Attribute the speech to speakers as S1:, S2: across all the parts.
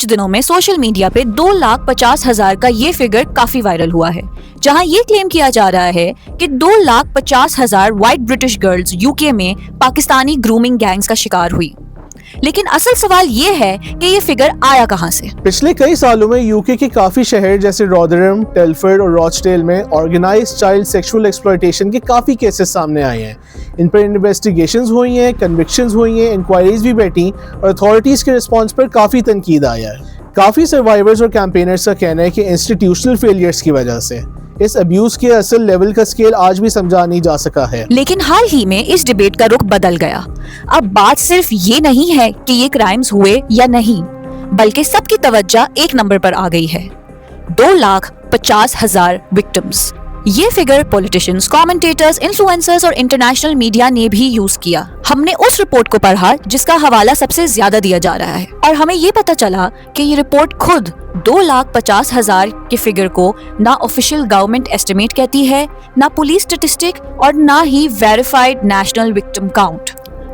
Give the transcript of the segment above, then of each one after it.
S1: कुछ दिनों में सोशल मीडिया पे 2,50,000 का ये फिगर काफी वायरल हुआ है, जहां ये क्लेम किया जा रहा है कि 2,50,000 व्हाइट ब्रिटिश गर्ल्स यूके में पाकिस्तानी ग्रूमिंग गैंग्स का शिकार हुई। लेकिन असल सवाल ये है कि ये फिगर आया कहां से?
S2: पिछले कई सालों में यूके के काफी शहर जैसे रॉदरहम, टेलफोर्ड और रॉचडेल में ऑर्गेनाइज्ड चाइल्ड सेक्सुअल एक्सप्लॉयटेशन के काफी केसेस सामने आए हैं। इन पर इन्वेस्टिगेशंस हुई हैं, कन्विक्शंस हुई हैं, इंक्वायरीज भी बैठी और अथॉरिटीज के रिस्पॉन्स पर काफी तनकीद आया है। काफी सर्वाइवर्स और कैंपेनर्स का कहना है कि इंस्टीट्यूशनल फेलियर्स की वजह से इस अब्यूज के असल लेवल का स्केल आज भी समझा नहीं जा सका है।
S1: लेकिन हाल ही में इस डिबेट का रुख बदल गया। अब बात सिर्फ ये नहीं है कि ये क्राइम्स हुए या नहीं, बल्कि सबकी तवज्जो एक नंबर पर आ गई है, 2,50,000 विक्टिम्स। ये फिगर पॉलिटिशियंस, कमेंटेटर्स, इन्फ्लुएंसर्स और इंटरनेशनल मीडिया ने भी यूज किया। हमने उस रिपोर्ट को पढ़ा जिसका हवाला सबसे ज्यादा दिया जा रहा है और हमें ये पता चला कि ये रिपोर्ट खुद 2,50,000 के फिगर को ना ऑफिशियल गवर्नमेंट एस्टिमेट कहती है, ना पुलिस स्टैटिस्टिक और ना ही verified national victim count.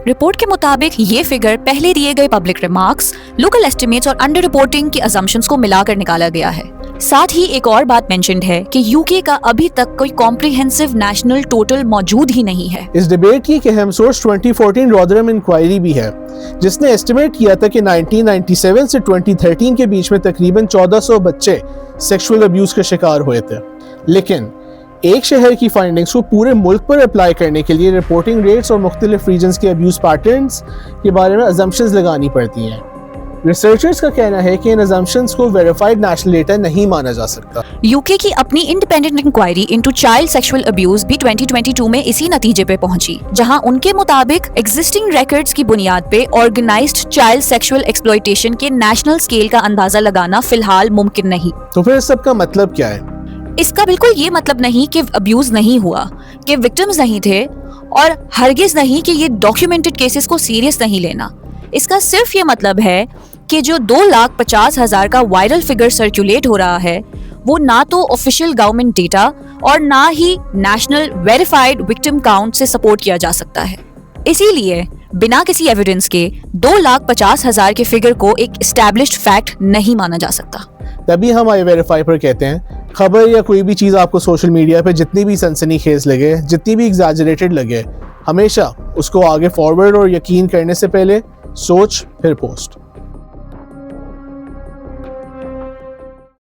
S1: Report के मुताबिक ये फिगर पहले दिए गए पब्लिक रिमार्क्स, लोकल एस्टिमेट्स और अंडर रिपोर्टिंग के असम्पशंस को मिलाकर निकाला गया है। साथ ही एक और बात मेंशन्ड है कि यूके का अभी तक कोई कॉम्प्रिहेंसिव नेशनल टोटल मौजूद ही नहीं है।
S2: इस डिबेट की एक अहम सोर्स 2014 रॉदरहम इंक्वायरी भी है, जिसने एस्टिमेट किया था कि 1997 से 2013 के बीच में तकरीबन 1400 बच्चे सेक्सुअल अब्यूज के शिकार हुए थे। लेकिन एक शहर की फाइंडिंग्स को पूरे मुल्क पर अप्लाई करने के लिए रिपोर्टिंग रेट्स और मुख्तलिफ रीजन्स के अब्यूज पैटर्न्स के बारे में अजम्पशंस लगानी पड़ती हैं। रिसर्चर्स का कहना है कि इन अजम्पशंस को वेरीफाइड नेशनल डेटा नहीं माना जा सकता।
S1: यूके की अपनी independent inquiry into child sexual abuse भी 2022 में इसी नतीजे पे पहुंची, जहां उनके मुताबिक एग्जिस्टिंग रिकॉर्ड्स की बुनियाद पे ऑर्गेनाइज्ड चाइल्ड सेक्सुअल एक्सप्लॉयटेशन के नेशनल स्केल का अंदाजा लगाना फिलहाल मुमकिन नहीं।
S2: तो फिर इस सब का मतलब क्या है?
S1: इसका बिल्कुल ये मतलब नहीं कि अब्यूज नहीं हुआ, कि विक्टिम्स नहीं थे और हरगिज नहीं कि ये डॉक्यूमेंटेड केसेस को सीरियस नहीं लेना। इसका सिर्फ ये मतलब है कि जो 2,50,000 का वायरल फिगर सर्कुलेट हो रहा है वो ना तो ऑफिशियल गवर्नमेंट डेटा और ना ही नेशनल वेरीफाइड विक्टिम काउंट से सपोर्ट किया जा सकता है। इसीलिए बिना किसी एविडेंस के 2,50,000 के फिगर को एक एस्टैब्लिश्ड फैक्ट नहीं माना जा सकता।
S2: तभी हम आई वेरीफाई पर कहते हैं, खबर या कोई भी चीज़ आपको सोशल मीडिया पे जितनी भी सनसनीखेज लगे, जितनी भी एग्जैजरेटेड लगे, हमेशा उसको आगे फॉरवर्ड और यकीन करने से पहले सोच फिर पोस्ट।